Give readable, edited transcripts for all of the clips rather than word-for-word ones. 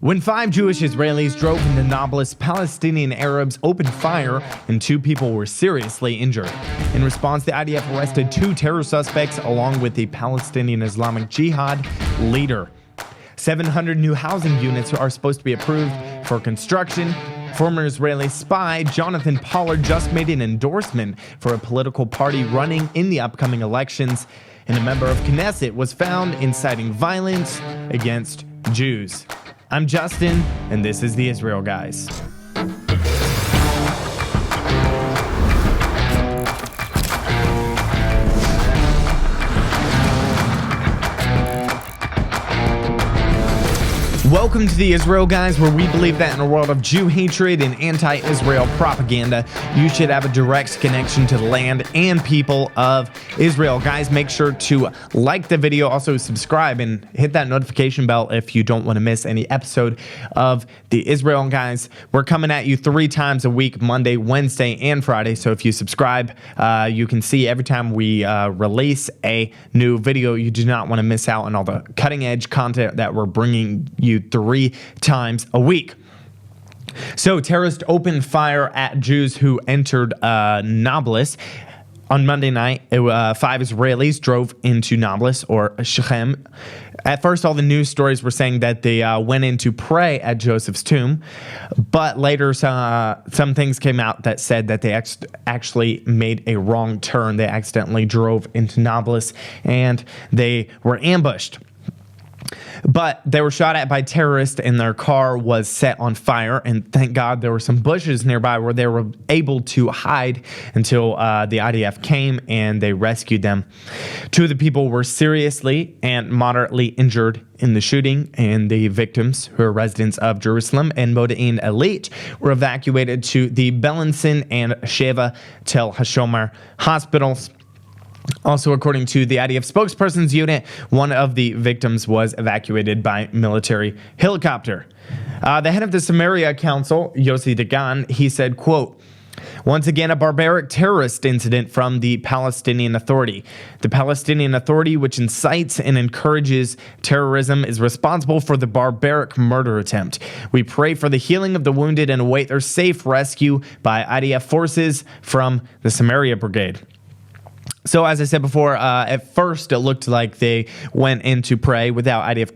When 5 Jewish Israelis drove into Nablus, Palestinian Arabs opened fire and 2 people were seriously injured. In response, the IDF arrested 2 terror suspects along with the Palestinian Islamic Jihad leader. 700 new housing units are supposed to be approved for construction. Former Israeli spy Jonathan Pollard just made an endorsement for a political party running in the upcoming elections, and a member of Knesset was found inciting violence against Jews. I'm Justin, and this is the Israel Guys. Welcome to the Israel Guys, where we believe that in a world of Jew hatred and anti-Israel propaganda, you should have a direct connection to the land and people of Israel. Guys, make sure to like the video, also subscribe, and hit that notification bell if you don't want to miss any episode of the Israel Guys. We're coming at you 3 times a week, Monday, Wednesday, and Friday. So if you subscribe, you can see every time we release a new video. You do not want to miss out on all the cutting-edge content that we're bringing you 3 times a week. So terrorists opened fire at Jews who entered Nablus. On Monday night, 5 Israelis drove into Nablus, or Shechem. At first, all the news stories were saying that they went in to pray at Joseph's tomb, but later some things came out that said that they actually made a wrong turn. They accidentally drove into Nablus, and they were ambushed. But they were shot at by terrorists and their car was set on fire, and thank God there were some bushes nearby where they were able to hide until the IDF came and they rescued them. 2 of the people were seriously and moderately injured in the shooting, and the victims, who are residents of Jerusalem and Modi'in Elite, were evacuated to the Belinson and Sheva Tel HaShomer hospitals. Also, according to the IDF spokesperson's unit, 1 of the victims was evacuated by military helicopter. The head of the Samaria Council, Yossi Dagan, he said, quote, "Once again, a barbaric terrorist incident from the Palestinian Authority. The Palestinian Authority, which incites and encourages terrorism, is responsible for the barbaric murder attempt. We pray for the healing of the wounded and await their safe rescue by IDF forces from the Samaria Brigade." So as I said before, at first it looked like they went in to pray without IDF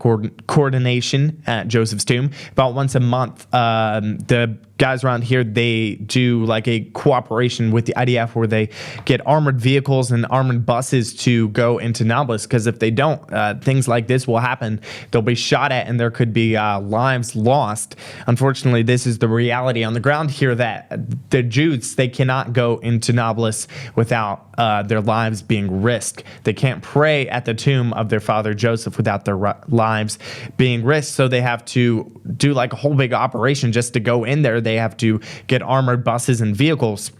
coordination at Joseph's tomb. About once a month, the guys around here, they do like a cooperation with the IDF where they get armored vehicles and armored buses to go into Nablus, because if they don't, things like this will happen. They'll be shot at and there could be lives lost. Unfortunately, this is the reality on the ground here, that the Jews, they cannot go into Nablus without their lives being risked. They can't pray at the tomb of their father Joseph without their lives being risked. So they have to do like a whole big operation just to go in there. They have to get armored buses and vehicles.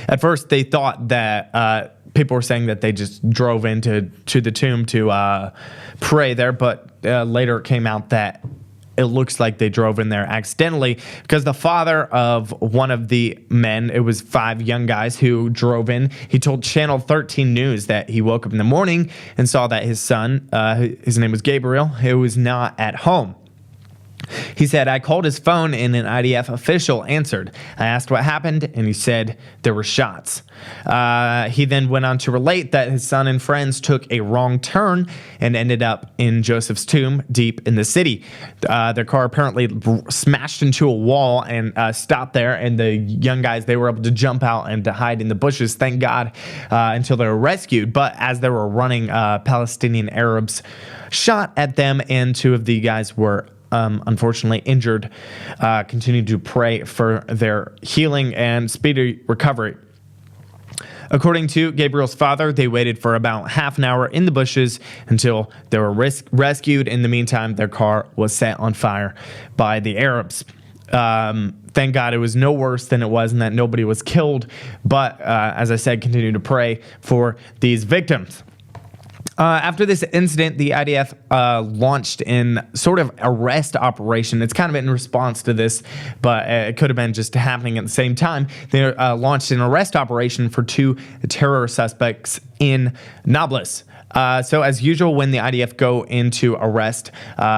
At first, they thought that people were saying that they just drove into the tomb to pray there, but later it came out that it looks like they drove in there accidentally, because the father of one of the men, it was 5 young guys who drove in, he told Channel 13 News that he woke up in the morning and saw that his son, his name was Gabriel, who was not at home. He said, "I called his phone and an IDF official answered. I asked what happened, and he said there were shots." He then went on to relate that his son and friends took a wrong turn and ended up in Joseph's tomb deep in the city. Their car apparently smashed into a wall and stopped there, and the young guys, they were able to jump out and to hide in the bushes, thank God, until they were rescued. But as they were running, Palestinian Arabs shot at them, and 2 of the guys were unfortunately injured. Continue to pray for their healing and speedy recovery. According to Gabriel's father, they waited for about half an hour in the bushes until they were rescued. In the meantime, their car was set on fire by the Arabs. Thank God it was no worse than it was and that nobody was killed. But as I said, continue to pray for these victims. After this incident, the IDF launched in sort of arrest operation. It's kind of in response to this, but it could have been just happening at the same time. They launched an arrest operation for 2 terror suspects in Nablus. So as usual, when the IDF go into arrest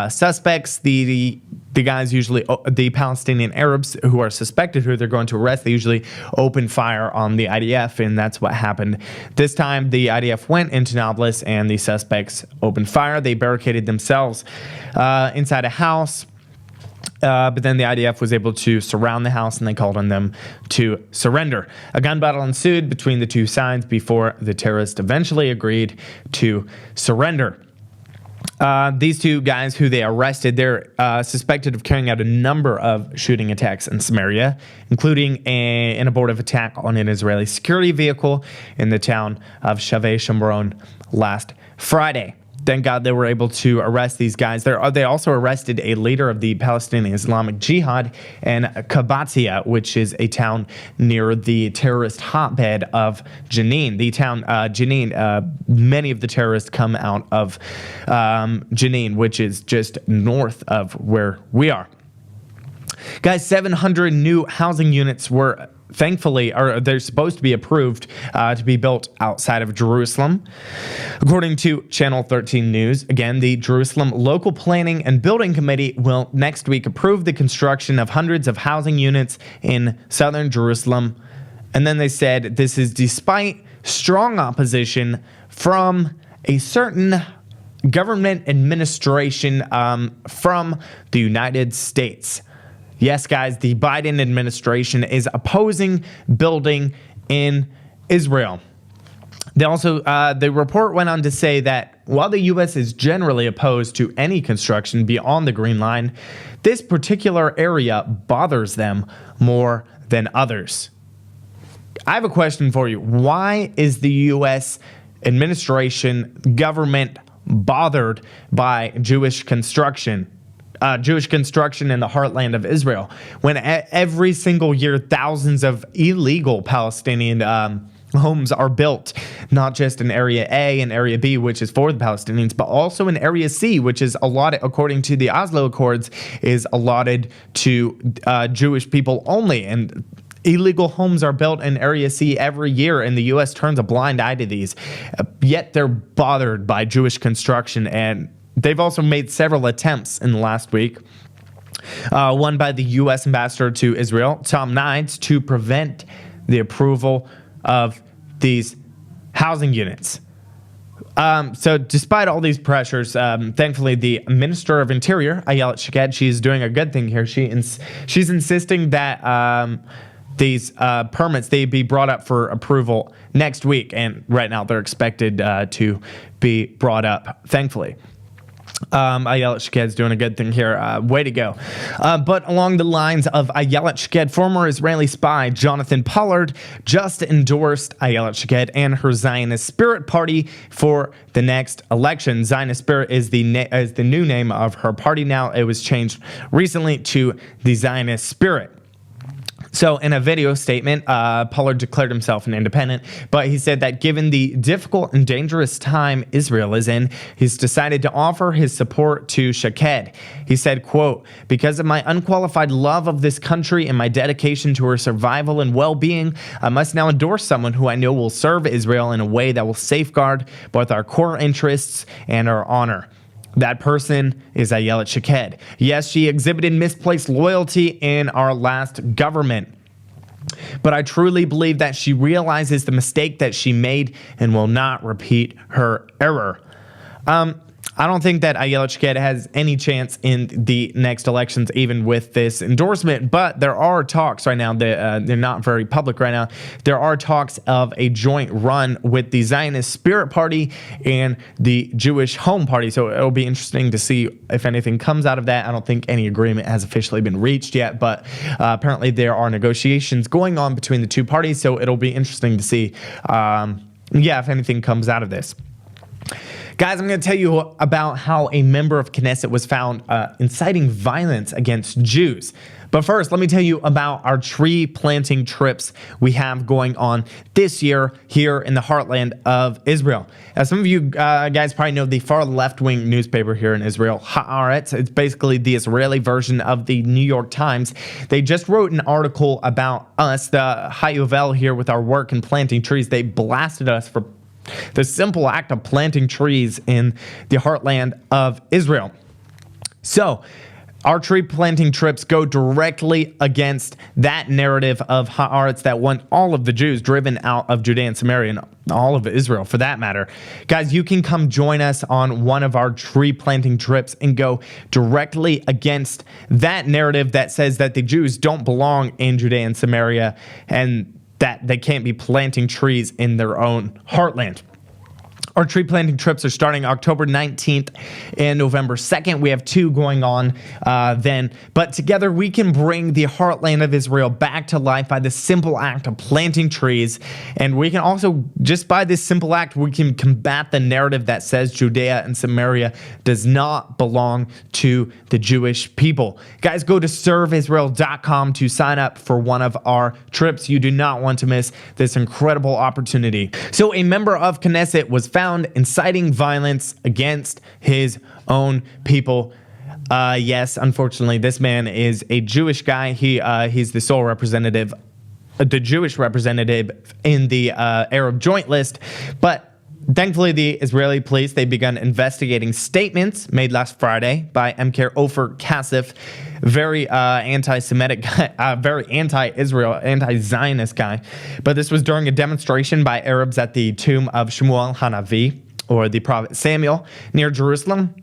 suspects, the the guys usually, the Palestinian Arabs who are suspected who they're going to arrest, they usually open fire on the IDF, and that's what happened this time. The IDF went into Nablus, and the suspects opened fire. They barricaded themselves inside a house. But then the IDF was able to surround the house, and they called on them to surrender. A gun battle ensued between the two sides before the terrorists eventually agreed to surrender. These two guys who they arrested, they're suspected of carrying out a number of shooting attacks in Samaria, including an abortive attack on an Israeli security vehicle in the town of Shavei Shomron last Friday. Thank God they were able to arrest these guys. They also arrested a leader of the Palestinian Islamic Jihad in Kabatia, which is a town near the terrorist hotbed of Jenin. The town Jenin, many of the terrorists come out of Jenin, which is just north of where we are. Guys, 700 new housing units were thankfully, they're supposed to be approved to be built outside of Jerusalem. According to Channel 13 News, again, the Jerusalem Local Planning and Building Committee will next week approve the construction of hundreds of housing units in southern Jerusalem. And then they said this is despite strong opposition from a certain government administration from the United States. Yes, guys, the Biden administration is opposing building in Israel. They also, the report went on to say that while the U.S. is generally opposed to any construction beyond the Green Line, this particular area bothers them more than others. I have a question for you. Why is the U.S. administration, government bothered by Jewish construction in the heartland of Israel, when every single year thousands of illegal Palestinian homes are built, not just in Area A and Area B, which is for the Palestinians, but also in Area C, which is allotted, according to the Oslo Accords, is allotted to Jewish people only. And illegal homes are built in Area C every year, and the U.S. turns a blind eye to these. Yet they're bothered by Jewish construction, and they've also made several attempts in the last week. One by the U.S. ambassador to Israel, Tom Nides, to prevent the approval of these housing units. So despite all these pressures, thankfully the Minister of Interior, Ayelet Shaked, she's doing a good thing here. She's insisting that these permits, they be brought up for approval next week. And right now they're expected to be brought up, thankfully. Ayelet Shaked's doing a good thing here. Way to go. But along the lines of Ayelet Shaked, former Israeli spy Jonathan Pollard just endorsed Ayelet Shaked and her Zionist Spirit party for the next election. Zionist Spirit is the new name of her party now. It was changed recently to the Zionist Spirit. So in a video statement, Pollard declared himself an independent, but he said that given the difficult and dangerous time Israel is in, he's decided to offer his support to Shaked. He said, quote, "Because of my unqualified love of this country and my dedication to her survival and well-being, I must now endorse someone who I know will serve Israel in a way that will safeguard both our core interests and our honor." That person is Ayelet Shaked. Yes, she exhibited misplaced loyalty in our last government, but I truly believe that she realizes the mistake that she made and will not repeat her error. I don't think that Ayelet Shaked has any chance in the next elections, even with this endorsement, but there are talks right now that they're not very public right now. There are talks of a joint run with the Zionist Spirit Party and the Jewish Home Party, so it'll be interesting to see if anything comes out of that. I don't think any agreement has officially been reached yet, but apparently there are negotiations going on between the two parties, so it'll be interesting to see, if anything comes out of this. Guys, I'm going to tell you about how a member of Knesset was found inciting violence against Jews. But first, let me tell you about our tree planting trips we have going on this year here in the heartland of Israel. As some of you guys probably know, the far left-wing newspaper here in Israel, Haaretz, it's basically the Israeli version of the New York Times. They just wrote an article about us, the Hayuvel here, with our work in planting trees. They blasted us for the simple act of planting trees in the heartland of Israel. So Our tree planting trips go directly against that narrative of Haaretz that want all of the Jews driven out of Judea and Samaria and all of Israel for that matter. Guys, you can come join us on one of our tree planting trips and go directly against that narrative that says that the Jews don't belong in Judea and Samaria and that they can't be planting trees in their own heartland. Our tree planting trips are starting October 19th and November 2nd. We have 2 going on then. But together we can bring the heartland of Israel back to life by the simple act of planting trees. And we can also, just by this simple act, we can combat the narrative that says Judea and Samaria does not belong to the Jewish people. Guys, go to serveisrael.com to sign up for one of our trips. You do not want to miss this incredible opportunity. So a member of Knesset was found inciting violence against his own people. Yes, unfortunately, this man is a Jewish guy. He's the sole representative, the Jewish representative in the Arab Joint List. But thankfully, the Israeli police, they begun investigating statements made last Friday by MK Ofer Cassif, very anti-Semitic guy, very anti-Israel, anti-Zionist guy. But this was during a demonstration by Arabs at the tomb of Shmuel Hanavi, or the prophet Samuel, near Jerusalem.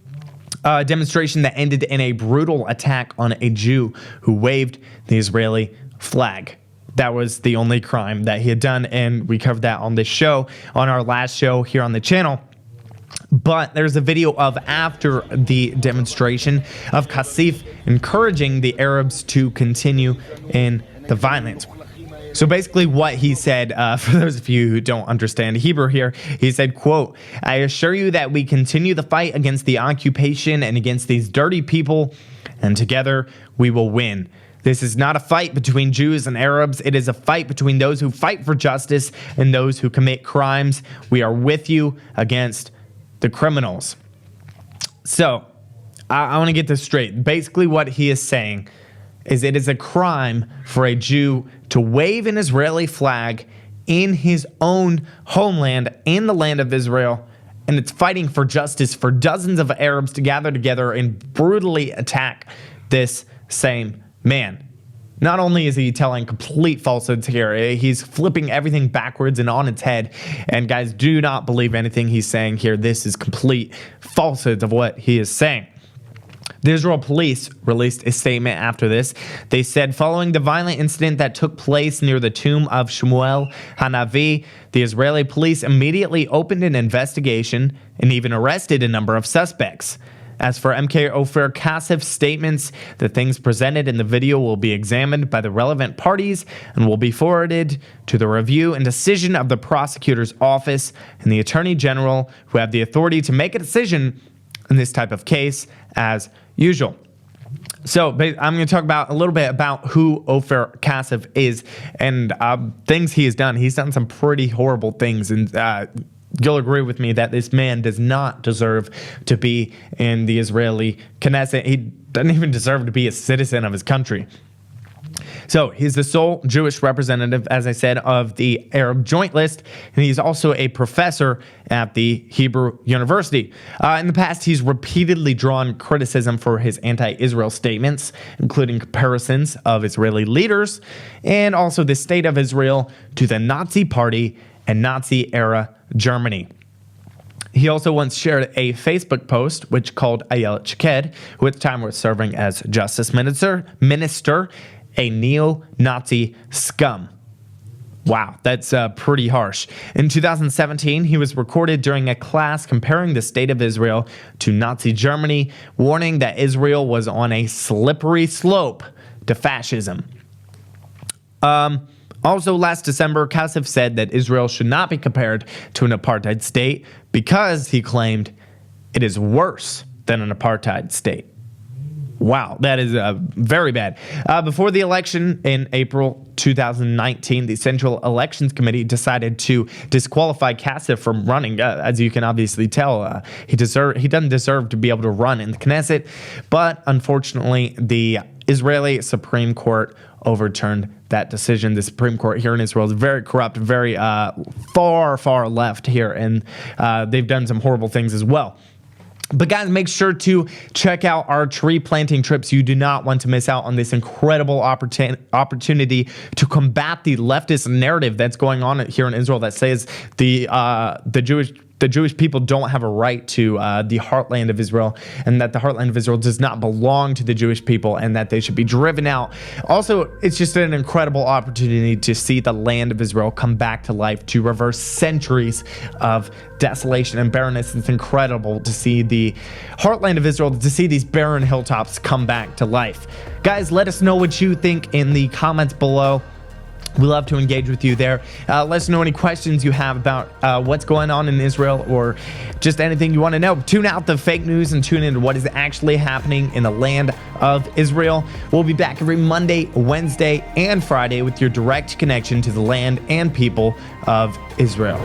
A demonstration that ended in a brutal attack on a Jew who waved the Israeli flag. That was the only crime that he had done, and we covered that on this show, on our last show here on the channel. But there's a video of after the demonstration of Cassif encouraging the Arabs to continue in the violence. So basically what he said, for those of you who don't understand Hebrew here, he said, quote, "I assure you that we continue the fight against the occupation and against these dirty people, and together we will win. This is not a fight between Jews and Arabs. It is a fight between those who fight for justice and those who commit crimes. We are with you against the criminals." So I want to get this straight. Basically what he is saying is it is a crime for a Jew to wave an Israeli flag in his own homeland, in the land of Israel, and it's fighting for justice for dozens of Arabs to gather together and brutally attack this same man. Not only is he telling complete falsehoods here, he's flipping everything backwards and on its head. And guys, do not believe anything he's saying here. This is complete falsehoods of what he is saying. The Israel police released a statement after this. They said, following the violent incident that took place near the tomb of Shmuel Hanavi, the Israeli police immediately opened an investigation and even arrested a number of suspects. As for MK Ofer Cassif's statements, the things presented in the video will be examined by the relevant parties and will be forwarded to the review and decision of the prosecutor's office and the attorney general, who have the authority to make a decision in this type of case as usual. So I'm going to talk about a little bit about who Ofer Cassif is and things he has done. He's done some pretty horrible things, and you'll agree with me that this man does not deserve to be in the Israeli Knesset. He doesn't even deserve to be a citizen of his country. So he's the sole Jewish representative, as I said, of the Arab Joint List, and he's also a professor at the Hebrew University. In the past, he's repeatedly drawn criticism for his anti-Israel statements, including comparisons of Israeli leaders and also the state of Israel to the Nazi Party and Nazi-era Germany. He also once shared a Facebook post which called Ayelet Shaked, who at the time was serving as Justice Minister, a neo-Nazi scum. Wow, that's pretty harsh. In 2017, he was recorded during a class comparing the state of Israel to Nazi Germany, warning that Israel was on a slippery slope to fascism. Also, last December, Cassif said that Israel should not be compared to an apartheid state because, he claimed, it is worse than an apartheid state. Wow, that is very bad. Before the election in April 2019, the Central Elections Committee decided to disqualify Cassif from running. As you can obviously tell, he doesn't deserve to be able to run in the Knesset. But unfortunately, the Israeli Supreme Court overturned that decision. The Supreme Court here in Israel is very corrupt, very far left here, and they've done some horrible things as well. But guys, make sure to check out our tree planting trips. You do not want to miss out on this incredible opportunity to combat the leftist narrative that's going on here in Israel that says the Jewish people don't have a right to the heartland of Israel, and that the heartland of Israel does not belong to the Jewish people, and that they should be driven out. Also, it's just an incredible opportunity to see the land of Israel come back to life, to reverse centuries of desolation and barrenness. It's incredible to see the heartland of Israel, to see these barren hilltops come back to life. Guys, let us know what you think in the comments below. We love to engage with you there. Let us know any questions you have about what's going on in Israel, or just anything you want to know. Tune out the fake news and tune into what is actually happening in the land of Israel. We'll be back every Monday, Wednesday, and Friday with your direct connection to the land and people of Israel.